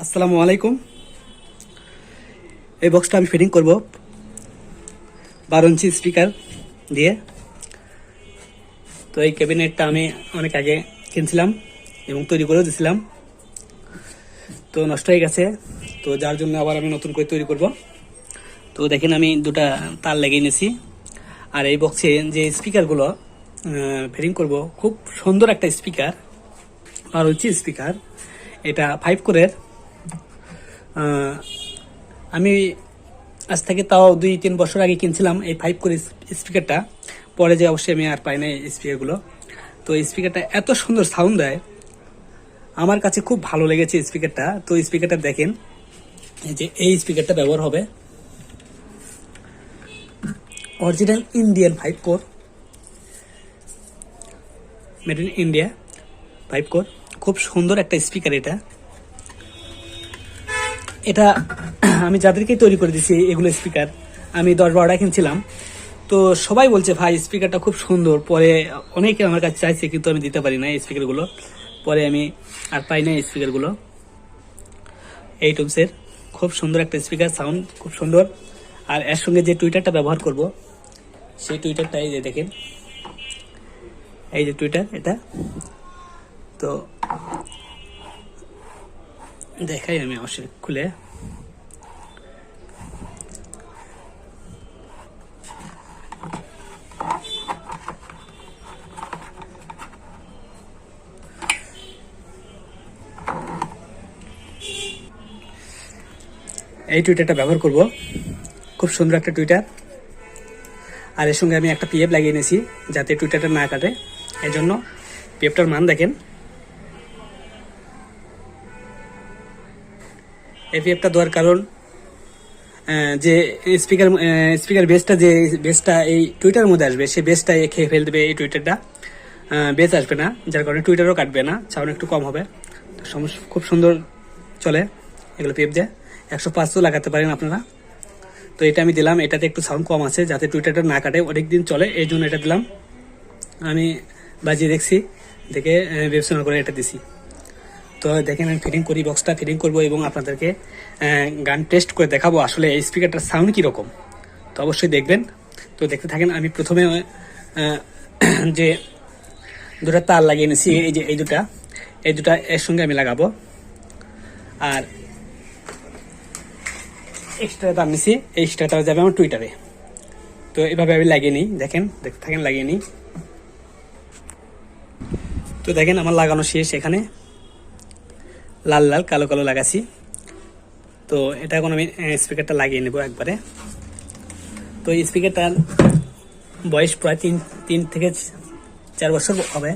আসসালামু আলাইকুম। এই বক্সটা আমি ফিটিং করব 12 ইঞ্চি স্পিকার দিয়ে। তো এই ক্যাবিনেটটা আমি অনেক আগে কিনছিলাম এবং তৈরি করেও দিয়েছিলাম, তো নষ্ট হয়ে গেছে। তো যার জন্য আবার আমি নতুন করে তৈরি করব। তো দেখেন আমি দুটা তার লাগিয়ে নিয়েছি। আর এই বক্সে যে স্পিকারগুলো ফিটিং করব, খুব সুন্দর একটা স্পিকার, 12 ইঞ্চি স্পিকার। এটা 5 কোরের। আমি আজ থেকে তাও 2-3 বছর আগে কিনছিলাম এই 5 কোর স্পিকারটা। পরে যে অবশ্যই আমি আর পাই না এই স্পিকারগুলো। তো এই স্পিকারটা এত সুন্দর সাউন্ড দেয়, আমার কাছে খুব ভালো লেগেছে স্পিকারটা। তো স্পিকারটা দেখেন, এই যে এই স্পিকারটা ব্যবহার হবে original Indian 5 core, made in India 5 core. খুব সুন্দর একটা স্পিকার এটা। এটা আমি যাদেরকেই তৈরি করে দিছি এগুলো স্পিকার, আমি 10-12টা কিনছিলাম। তো সবাই বলছে ভাই স্পিকারটা খুব সুন্দর। পরে অনেকে আমার কাছে চাইছে, কিন্তু আমি দিতে পারি না এই স্পিকারগুলো। পরে আমি আর পাই না এই স্পিকারগুলো। এই টুমসের খুব সুন্দর একটা স্পিকার, সাউন্ড খুব সুন্দর। আর এর সঙ্গে যে টুইটারটা ব্যবহার করব, সেই টুইটারটা এই যে দেখেন, এই যে টুইটার এটা। তো দেখাই আমি অবশ্যই খুলে। এই টুইটারটা ব্যবহার করব, খুব সুন্দর একটা টুইটার। আর এর সঙ্গে আমি একটা পিএফ লাগিয়ে নিয়েছি যাতে টুইটারটা না কাটে। এই জন্য পিএফটার মান দেখেন। এই পিএফটা দেওয়ার কারণ, যে স্পিকার বেসটা এই টুইটারের মধ্যে আসবে, সেই বেসটা খেয়ে ফেল দেবে এই টুইটারটা। বেস আসবে না, যার কারণে টুইটারও কাটবে না, সাউন্ড একটু কম হবে। খুব সুন্দর চলে এগুলো পিএফ দিয়ে। 105 লাগাতে পারেন আপনারা। তো এটা আমি দিলাম, এটাতে একটু সাউন্ড কম আছে যাতে টুইটারটা না কাটে, অনেক দিন চলে, এই জন্য এটা দিলাম। আমি বাজিয়ে দেখছি, দেখে বিবেচনা করে এটা দিছি। তো দেখেন আমি ফিটিং করি, বক্সটা ফিটিং করব এবং আপনাদেরকে গান টেস্ট করে দেখাবো আসলে এই স্পিকারটার সাউন্ড কীরকম। তো অবশ্যই দেখবেন। তো দেখতে থাকেন। আমি প্রথমে যে দুটা তার লাগিয়ে নিয়েছি, এই যে এই দুটা এর সঙ্গে আমি লাগাবো। আর এক্সট্রা তার নিছি, এই এক্সট্রা তার যাবে আমার টুইটারে। তো এভাবে আমি লাগিয়ে নিই, দেখেন, দেখতে থাকেন, লাগিয়ে নিই। তো দেখেন আমার লাগানো শেষ। এখানে লাল লাল কালো কালো লাগাছি। তো এটা এখন আমি স্পিকারটা লাগিয়ে নেব একবারে। তো এই স্পিকারটার বয়স প্রায় 3 থেকে 4 বছর হবে।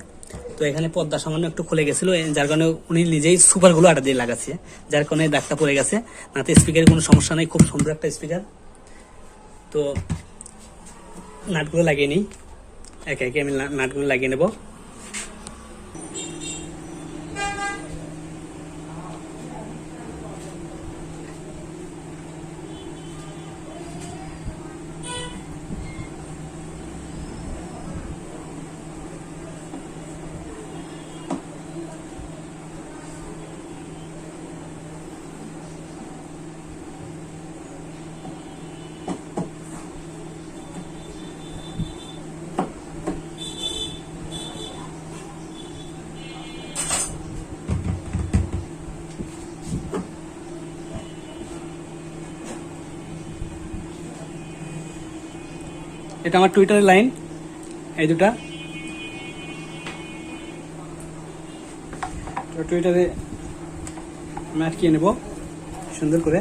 তো এখানে পর্দা সামান্য একটু খুলে গেছিলো, যার কারণে উনি নিজেই সুপারগুলো আটা দিয়ে লাগাচ্ছে, যার কারণে দাগটা পড়ে গেছে। নাতে স্পিকারের কোনো সমস্যা নেই, খুব সুন্দর একটা স্পিকার। তো নাটগুলো লাগিয়ে নিই, একে একে আমি নাটগুলো লাগিয়ে নেব। এটা আমার টুইটারের লাইন, এই দুটা। তো টুইটারে আমি আটকিয়ে নেব সুন্দর করে।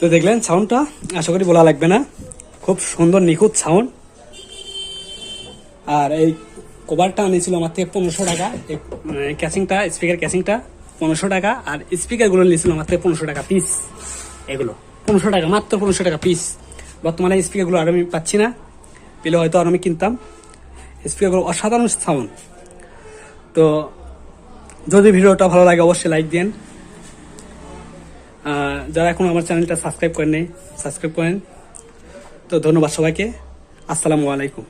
তো দেখলেন সাউন্ডটা, আশা করি বলা লাগবে না, খুব সুন্দর নিখুঁত সাউন্ড। আর এই কভারটা নিয়েছিল আমার থেকে 1500 টাকা, ক্যাসিংটা, স্পিকার ক্যাসিংটা 1500 টাকা, আর স্পিকারগুলো নিয়েছিল আমার থেকে 1500 টাকা পিস। এগুলো 1500 টাকা, মাত্র 1500 টাকা পিস। বর্তমানে স্পিকারগুলো আর আমি পাচ্ছি না, পেলে হয়তো আর আমি কিনতাম। স্পিকারগুলো অসাধারণ সাউন্ড। তো যদি ভিডিওটা ভালো লাগে অবশ্যই লাইক দেন। যারা এখন আমার চ্যানেলটা সাবস্ক্রাইব করেন, সাবস্ক্রাইব করেন। তো ধন্যবাদ সবাইকে, আসসালামু আলাইকুম।